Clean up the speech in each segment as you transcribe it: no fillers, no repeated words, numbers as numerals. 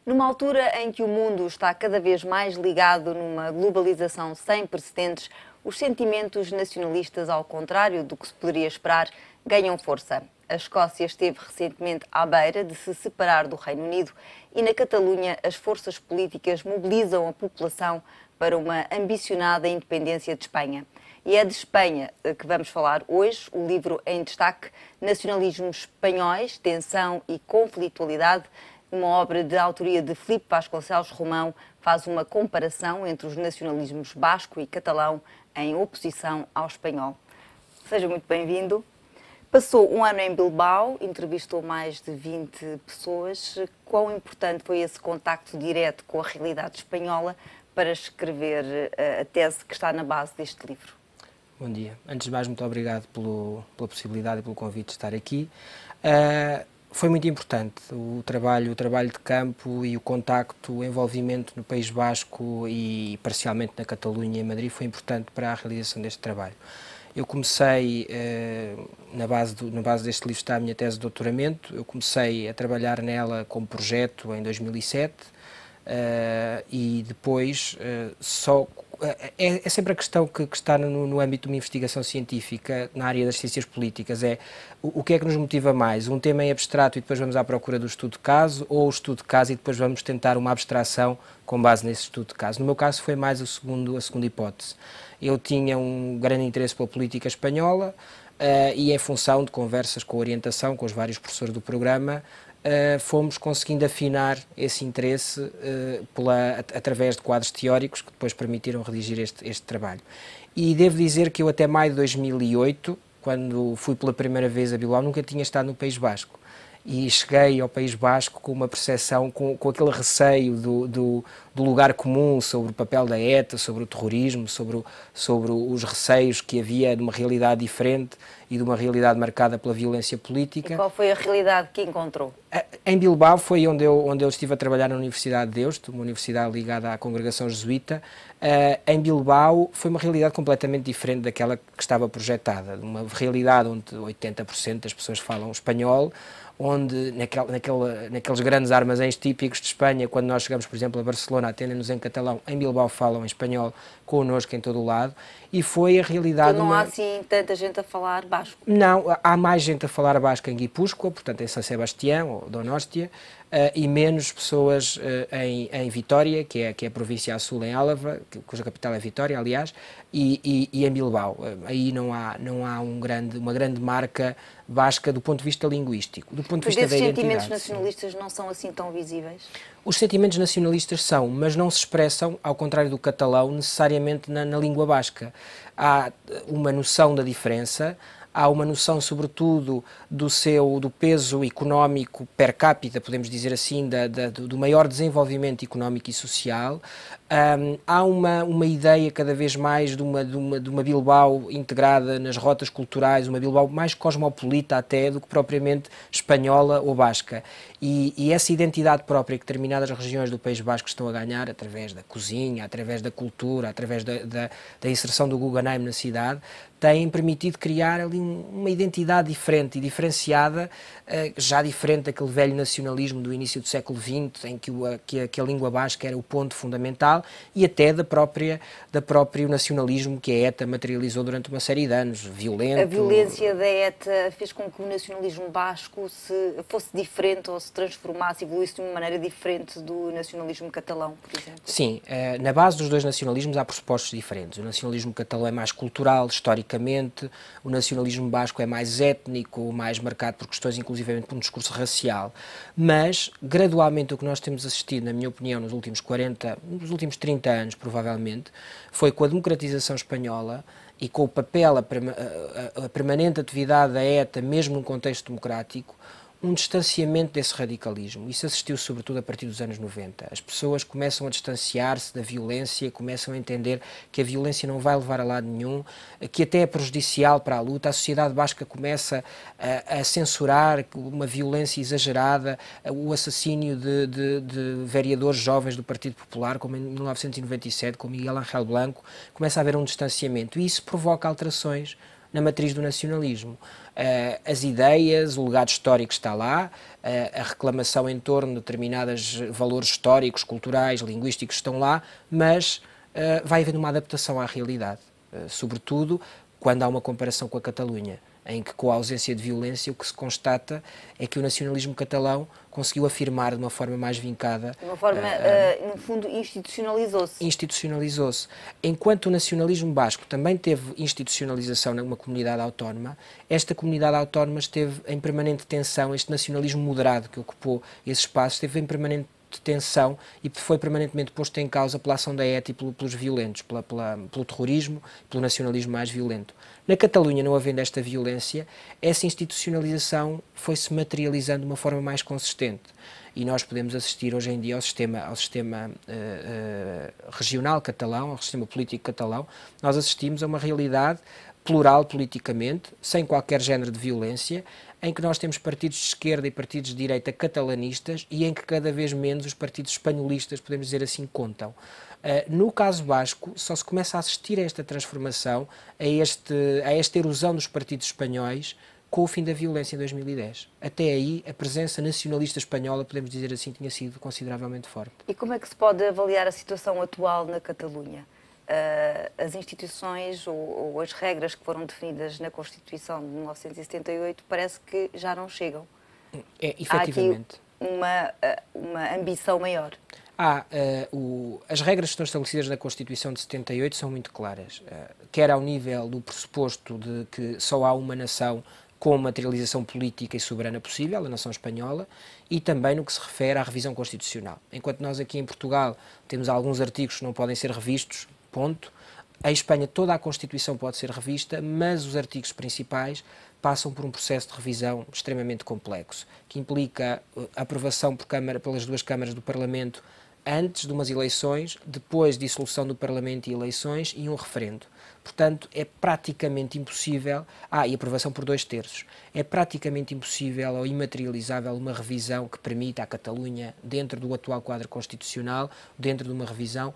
Numa altura em que o mundo está cada vez mais ligado numa globalização sem precedentes, os sentimentos nacionalistas, ao contrário do que se poderia esperar, ganham força. A Escócia esteve recentemente à beira de se separar do Reino Unido e na Catalunha as forças políticas mobilizam a população para uma ambicionada independência de Espanha. E é de Espanha que vamos falar hoje. O livro em destaque, Nacionalismos Espanhóis, Tensão e Conflitualidade, uma obra de autoria de Filipe Vasconcelos Romão, faz uma comparação entre os nacionalismos basco e catalão em oposição ao espanhol. Seja muito bem-vindo. Passou um ano em Bilbao, entrevistou mais de 20 pessoas. Quão importante foi esse contacto direto com a realidade espanhola para escrever a tese que está na base deste livro? Bom dia. Antes de mais, muito obrigado pela possibilidade e pelo convite de estar aqui. Foi muito importante o trabalho de campo e o contacto, o envolvimento no País Basco e parcialmente na Catalunha e em Madrid foi importante para a realização deste trabalho. Eu comecei, na base deste livro está a minha tese de doutoramento, eu comecei a trabalhar nela como projeto em 2007 e depois é sempre a questão que está no âmbito de uma investigação científica na área das ciências políticas, é o que é que nos motiva mais, um tema em abstrato e depois vamos à procura do estudo de caso, ou o estudo de caso e depois vamos tentar uma abstração com base nesse estudo de caso. No meu caso foi mais a segunda hipótese. Eu tinha um grande interesse pela política espanhola e em função de conversas com orientação com os vários professores do programa, fomos conseguindo afinar esse interesse através de quadros teóricos que depois permitiram redigir este trabalho. E devo dizer que eu até maio de 2008, quando fui pela primeira vez a Bilbao, nunca tinha estado no País Basco. E cheguei ao País Basco com uma percepção, com aquele receio do lugar comum sobre o papel da ETA, sobre o terrorismo, sobre os receios que havia de uma realidade diferente e de uma realidade marcada pela violência política. E qual foi a realidade que encontrou? Em Bilbao foi onde eu estive a trabalhar na Universidade de Deusto, uma universidade ligada à congregação jesuíta. Em Bilbao foi uma realidade completamente diferente daquela que estava projetada, uma realidade onde 80% das pessoas falam espanhol, onde naqueles grandes armazéns típicos de Espanha, quando nós chegamos, por exemplo, a Barcelona, atendem-nos em catalão, em Bilbao falam em espanhol connosco em todo o lado, e foi a realidade... Então não há assim tanta gente a falar basco? Não, há mais gente a falar basco em Guipúzcoa, portanto em San Sebastián ou Donostia, e menos pessoas em Vitória, que é a província a sul em Álava, cuja capital é Vitória, aliás, e em Bilbao. Aí não há uma grande marca basca do ponto de vista linguístico, do ponto de vista da identidade. Mas esses sentimentos nacionalistas não são assim tão visíveis? Os sentimentos nacionalistas são, mas não se expressam, ao contrário do catalão, necessariamente na língua basca. Há uma noção da diferença, há uma noção, sobretudo, do peso económico per capita, podemos dizer assim, do maior desenvolvimento económico e social. Há uma ideia cada vez mais de uma Bilbao integrada nas rotas culturais, uma Bilbao mais cosmopolita até do que propriamente espanhola ou basca. E essa identidade própria que determinadas regiões do País Basco estão a ganhar, através da cozinha, através da cultura, através da inserção do Guggenheim na cidade, têm permitido criar ali uma identidade diferente e diferenciada, já diferente daquele velho nacionalismo do início do século XX, em que a língua basca era o ponto fundamental, e até do próprio nacionalismo que a ETA materializou durante uma série de anos, violento. A violência da ETA fez com que o nacionalismo basco fosse diferente ou se transformasse, evoluísse de uma maneira diferente do nacionalismo catalão, por exemplo? Sim, na base dos dois nacionalismos há pressupostos diferentes. O nacionalismo catalão é mais cultural, historicamente, o nacionalismo basco é mais étnico, mais marcado por questões, inclusivamente por um discurso racial. Mas, gradualmente, o que nós temos assistido, na minha opinião, nos últimos 30 anos, provavelmente, foi com a democratização espanhola e com o papel, a permanente atividade da ETA, mesmo num contexto democrático, um distanciamento desse radicalismo. Isso assistiu sobretudo a partir dos anos 90. As pessoas começam a distanciar-se da violência, começam a entender que a violência não vai levar a lado nenhum, que até é prejudicial para a luta. A sociedade basca começa a censurar uma violência exagerada, o assassínio de vereadores jovens do Partido Popular, como em 1997, com Miguel Ángel Blanco. Começa a haver um distanciamento e isso provoca alterações na matriz do nacionalismo. As ideias, o legado histórico está lá, a reclamação em torno de determinados valores históricos, culturais, linguísticos estão lá, mas vai havendo uma adaptação à realidade, sobretudo quando há uma comparação com a Catalunha, em que, com a ausência de violência, o que se constata é que o nacionalismo catalão conseguiu afirmar de uma forma mais vincada. De uma forma, no fundo, institucionalizou-se. Institucionalizou-se. Enquanto o nacionalismo basco também teve institucionalização numa comunidade autónoma, esta comunidade autónoma esteve em permanente tensão, este nacionalismo moderado que ocupou esse espaço esteve em permanente tensão e foi permanentemente posto em causa pela ação da ETA e pelos violentos, pelo terrorismo, pelo nacionalismo mais violento. Na Catalunha, não havendo esta violência, essa institucionalização foi-se materializando de uma forma mais consistente. E nós podemos assistir hoje em dia ao sistema regional catalão, ao sistema político catalão. Nós assistimos a uma realidade plural politicamente, sem qualquer género de violência, em que nós temos partidos de esquerda e partidos de direita catalanistas e em que cada vez menos os partidos espanholistas, podemos dizer assim, contam. No caso basco, só se começa a assistir a esta transformação, a esta erosão dos partidos espanhóis, com o fim da violência em 2010. Até aí, a presença nacionalista espanhola, podemos dizer assim, tinha sido consideravelmente forte. E como é que se pode avaliar a situação atual na Catalunha? As instituições ou as regras que foram definidas na Constituição de 1978 parece que já não chegam. Efetivamente. Há aqui uma ambição maior. As regras que estão estabelecidas na Constituição de 78 são muito claras, quer ao nível do pressuposto de que só há uma nação com materialização política e soberana possível, a nação espanhola, e também no que se refere à revisão constitucional. Enquanto nós aqui em Portugal temos alguns artigos que não podem ser revistos, ponto. Em Espanha toda a Constituição pode ser revista, mas os artigos principais passam por um processo de revisão extremamente complexo, que implica a aprovação pelas duas câmaras do Parlamento antes de umas eleições, depois dissolução do Parlamento e eleições e um referendo. Portanto, é praticamente impossível, e aprovação por 2/3, é praticamente impossível ou imaterializável uma revisão que permita à Catalunha, dentro do atual quadro constitucional, dentro de uma revisão,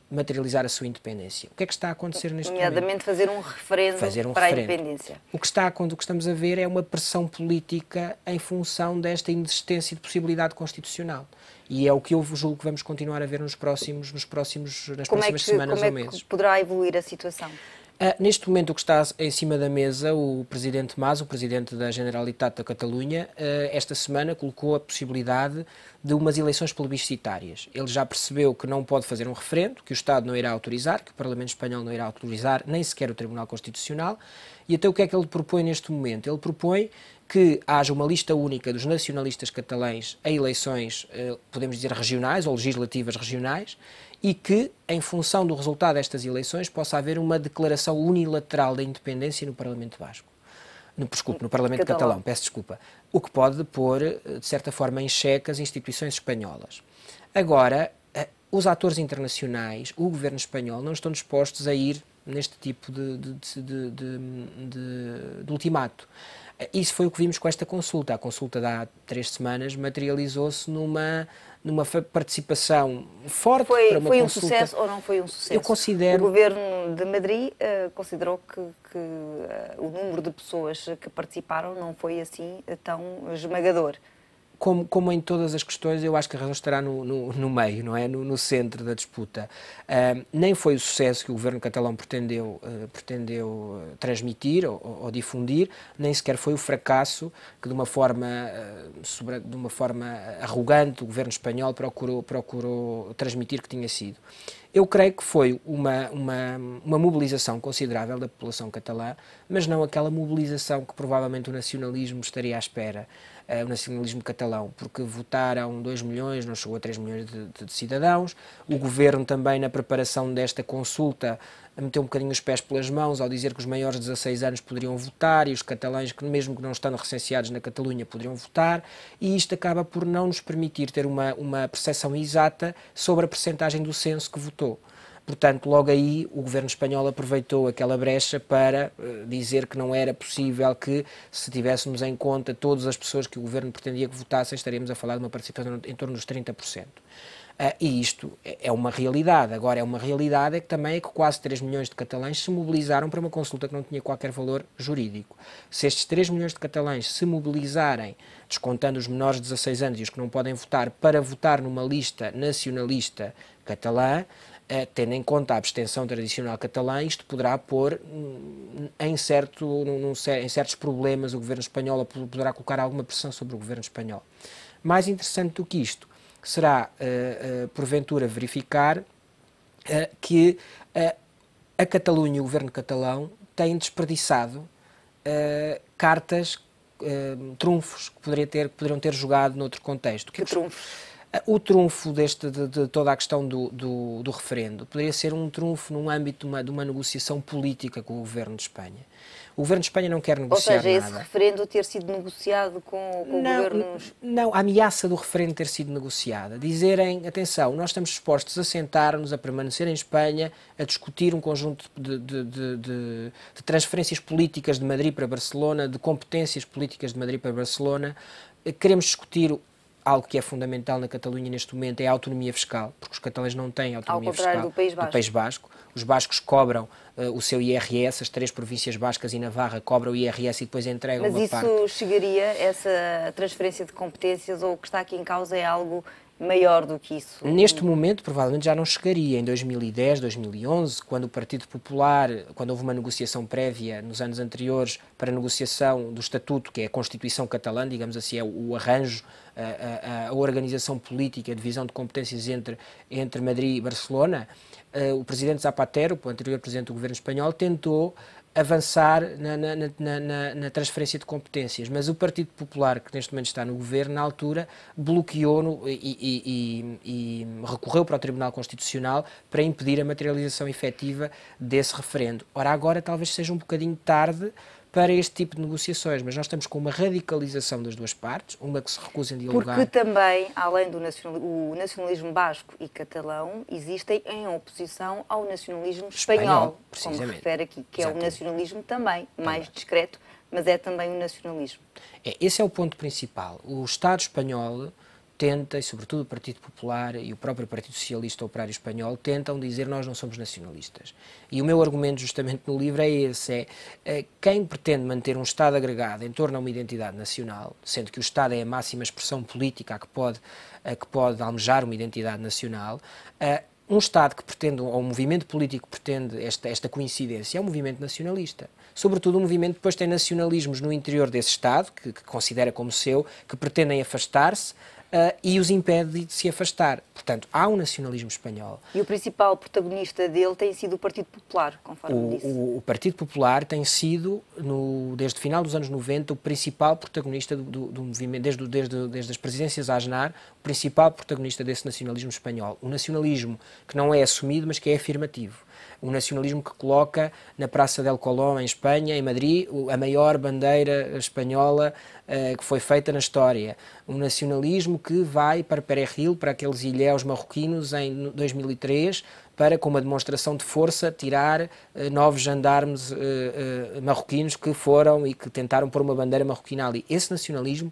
materializar a sua independência. O que é que está a acontecer neste momento? Nomeadamente fazer um referendo para a independência. O que estamos a ver é uma pressão política em função desta inexistência de possibilidade constitucional. E é o que eu julgo que vamos continuar a ver nas próximas semanas ou meses. Como é que poderá evoluir a situação? Neste momento, o que está em cima da mesa, o Presidente Mas, o Presidente da Generalitat da Catalunha, esta semana colocou a possibilidade de umas eleições plebiscitárias. Ele já percebeu que não pode fazer um referendo, que o Estado não irá autorizar, que o Parlamento Espanhol não irá autorizar, nem sequer o Tribunal Constitucional. E até o que é que ele propõe neste momento? Ele propõe que haja uma lista única dos nacionalistas catalães a eleições, podemos dizer, regionais ou legislativas regionais, e que, em função do resultado destas eleições, possa haver uma declaração unilateral da independência no Parlamento Basco. No Parlamento Catalão, peço desculpa. O que pode pôr, de certa forma, em xeque as instituições espanholas. Agora, os atores internacionais, o governo espanhol, não estão dispostos a ir neste tipo de ultimato. Isso foi o que vimos com esta consulta. A consulta de há 3 semanas materializou-se numa participação forte para uma consulta. Foi um sucesso ou não foi um sucesso? Eu considero... O governo de Madrid considerou que o número de pessoas que participaram não foi assim tão esmagador. Como em todas as questões, eu acho que a razão estará no meio, não é? No centro da disputa. Nem foi o sucesso que o governo catalão pretendeu transmitir ou difundir, nem sequer foi o fracasso que, de uma forma arrogante, o governo espanhol procurou transmitir que tinha sido. Eu creio que foi uma mobilização considerável da população catalã, mas não aquela mobilização que provavelmente o nacionalismo estaria à espera, o nacionalismo catalão, porque votaram 2 milhões, não chegou a 3 milhões de cidadãos. O governo também, na preparação desta consulta, meteu um bocadinho os pés pelas mãos ao dizer que os maiores de 16 anos poderiam votar e os catalães, que mesmo que não estando recenseados na Catalunha, poderiam votar, e isto acaba por não nos permitir ter uma percepção exata sobre a percentagem do censo que votou. Portanto, logo aí, o governo espanhol aproveitou aquela brecha para dizer que não era possível que, se tivéssemos em conta todas as pessoas que o governo pretendia que votassem, estaríamos a falar de uma participação em torno dos 30%. E isto é uma realidade. Agora, é uma realidade também é que quase 3 milhões de catalães se mobilizaram para uma consulta que não tinha qualquer valor jurídico. Se estes 3 milhões de catalães se mobilizarem, descontando os menores de 16 anos e os que não podem votar, para votar numa lista nacionalista catalã, tendo em conta a abstenção tradicional catalã, isto poderá pôr em certos problemas o governo espanhol, ou poderá colocar alguma pressão sobre o governo espanhol. Mais interessante do que isto será, porventura, verificar que a Catalunha e o governo catalão têm desperdiçado cartas, trunfos que poderiam ter jogado noutro contexto. Que trunfos? O trunfo de toda a questão do referendo poderia ser um trunfo num âmbito de uma negociação política com o governo de Espanha. O governo de Espanha não quer negociar nada. Ou seja, esse referendo ter sido negociado com o governo... Não, a ameaça do referendo ter sido negociada. Dizerem, atenção, nós estamos dispostos a sentar-nos, a permanecer em Espanha, a discutir um conjunto de transferências políticas de Madrid para Barcelona, de competências políticas de Madrid para Barcelona. Queremos discutir algo que é fundamental na Catalunha neste momento, é a autonomia fiscal, porque os catalães não têm autonomia fiscal. Ao contrário do País Basco. Os bascos cobram o seu IRS, as 3 províncias bascas e Navarra cobram o IRS e depois entregam uma parte. Mas isso chegaria, essa transferência de competências, ou o que está aqui em causa é algo maior do que isso? Neste momento, provavelmente já não chegaria. Em 2010, 2011, quando o Partido Popular, quando houve uma negociação prévia nos anos anteriores para a negociação do Estatuto, que é a Constituição catalã, digamos assim, é o arranjo, a organização política, a divisão de competências entre Madrid e Barcelona, o presidente Zapatero, o anterior presidente do governo espanhol, tentou avançar na transferência de competências, mas o Partido Popular, que neste momento está no governo, na altura, bloqueou e recorreu para o Tribunal Constitucional para impedir a materialização efetiva desse referendo. Ora, agora talvez seja um bocadinho tarde para este tipo de negociações, mas nós estamos com uma radicalização das duas partes, uma que se recusa em dialogar... Porque também, além do nacionalismo basco e catalão, existem em oposição ao nacionalismo espanhol, como refere aqui, que Exatamente. É o nacionalismo também, mais discreto, mas é também o nacionalismo. Esse é o ponto principal. O Estado espanhol tenta, e sobretudo o Partido Popular e o próprio Partido Socialista Operário Espanhol, tentam dizer nós não somos nacionalistas. E o meu argumento justamente no livro é esse, quem pretende manter um Estado agregado em torno a uma identidade nacional, sendo que o Estado é a máxima expressão política a que pode almejar uma identidade nacional, um Estado que pretende, ou um movimento político que pretende esta coincidência, é um movimento nacionalista. Sobretudo um movimento que depois tem nacionalismos no interior desse Estado, que considera como seu, que pretendem afastar-se, e os impede de se afastar. Portanto, há um nacionalismo espanhol. E o principal protagonista dele tem sido o Partido Popular, conforme disse. O Partido Popular tem sido, desde o final dos anos 90, o principal protagonista do movimento, desde as presidências a Aznar, o principal protagonista desse nacionalismo espanhol. Um nacionalismo que não é assumido, mas que é afirmativo. Um nacionalismo que coloca na Praça del Colón, em Espanha, em Madrid, a maior bandeira espanhola que foi feita na história. Um nacionalismo que vai para Perejil, para aqueles ilhéus marroquinos, em 2003, para, com uma demonstração de força, tirar 9 gendarmes marroquinos que foram e que tentaram pôr uma bandeira marroquina ali. Esse nacionalismo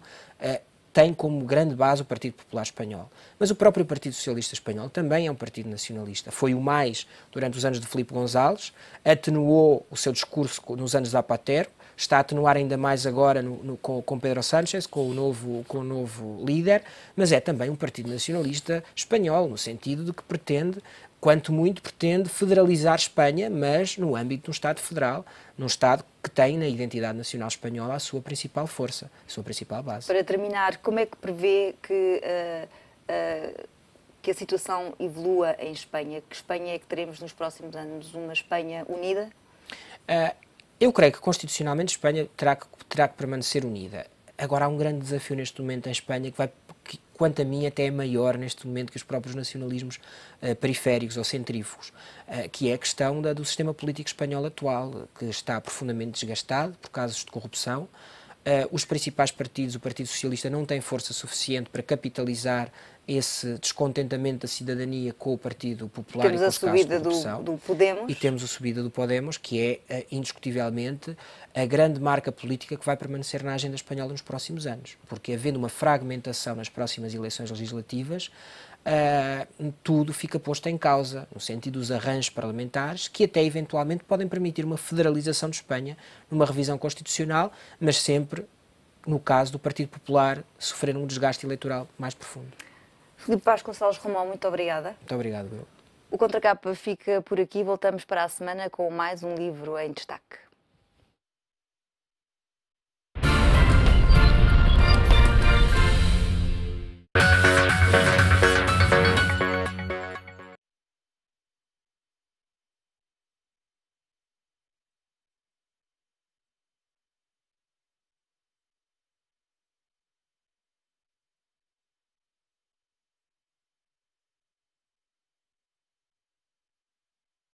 tem como grande base o Partido Popular Espanhol. Mas o próprio Partido Socialista Espanhol também é um partido nacionalista. Foi o mais durante os anos de Filipe González, atenuou o seu discurso nos anos de Zapatero, está a atenuar ainda mais agora com Pedro Sánchez, com o novo líder, mas é também um partido nacionalista espanhol, no sentido de que pretende, quanto muito pretende, federalizar Espanha, mas no âmbito de um Estado federal, num Estado que tem na identidade nacional espanhola a sua principal força, a sua principal base. Para terminar, como é que prevê que a situação evolua em Espanha? Que Espanha é que teremos nos próximos anos? Uma Espanha unida? Eu creio que constitucionalmente Espanha terá que permanecer unida. Agora há um grande desafio neste momento em Espanha que quanto a mim até é maior neste momento que os próprios nacionalismos periféricos ou centrífugos, que é a questão do sistema político espanhol atual, que está profundamente desgastado por casos de corrupção. Os principais partidos, o Partido Socialista não tem força suficiente para capitalizar esse descontentamento da cidadania com o Partido Popular Temos e com a os casos de subida corrupção. do Podemos. E temos a subida do Podemos, que é indiscutivelmente a grande marca política que vai permanecer na agenda espanhola nos próximos anos. Porque havendo uma fragmentação nas próximas eleições legislativas, tudo fica posto em causa, no sentido dos arranjos parlamentares, que até eventualmente podem permitir uma federalização de Espanha numa revisão constitucional, mas sempre no caso do Partido Popular sofrer um desgaste eleitoral mais profundo. Filipe Vasconcelos Romão, muito obrigada. Muito obrigado, Bruno. O Contracapa fica por aqui. Voltamos para a semana com mais um livro em destaque.